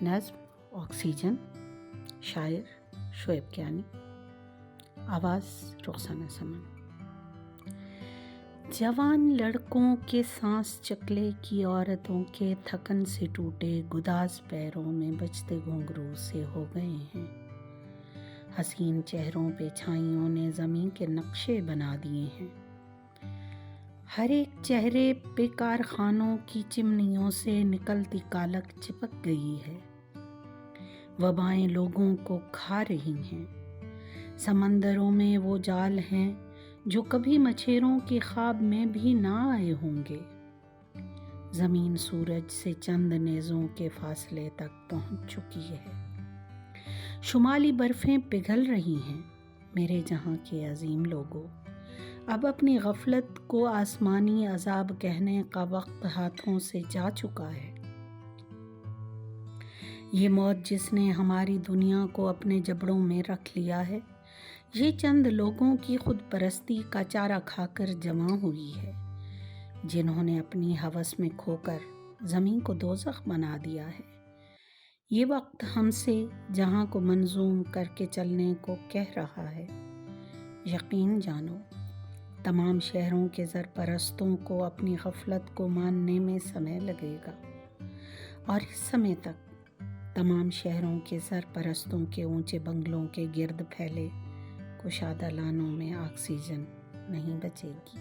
نظم آکسیجن، شاعر شعیب کیانی، آواز رخسانہ سمن۔ جوان لڑکوں کے سانس چکلے کی، عورتوں کے تھکن سے ٹوٹے گداز پیروں میں بجتے گھنگرو سے ہو گئے ہیں۔ حسین چہروں پہ چھائیوں نے زمین کے نقشے بنا دیے ہیں۔ ہر ایک چہرے پہ کارخانوں کی چمنیوں سے نکلتی کالک چپک گئی ہے۔ وبائیں لوگوں کو کھا رہی ہیں۔ سمندروں میں وہ جال ہیں جو کبھی مچھیروں کے خواب میں بھی نہ آئے ہوں گے۔ زمین سورج سے چند نیزوں کے فاصلے تک پہنچ چکی ہے۔ شمالی برفیں پگھل رہی ہیں۔ میرے جہاں کے عظیم لوگوں، اب اپنی غفلت کو آسمانی عذاب کہنے کا وقت ہاتھوں سے جا چکا ہے۔ یہ موت جس نے ہماری دنیا کو اپنے جبڑوں میں رکھ لیا ہے، یہ چند لوگوں کی خود پرستی کا چارہ کھا کر جمع ہوئی ہے، جنہوں نے اپنی ہوس میں کھو کر زمین کو دوزخ بنا دیا ہے۔ یہ وقت ہم سے جہاں کو منظوم کر کے چلنے کو کہہ رہا ہے۔ یقین جانو، تمام شہروں کے زرپرستوں کو اپنی غفلت کو ماننے میں سمے لگے گا، اور اس سمے تک تمام شہروں کے سرپرستوں کے اونچے بنگلوں کے گرد پھیلے کشادہ لانوں میں آکسیجن نہیں بچے گی۔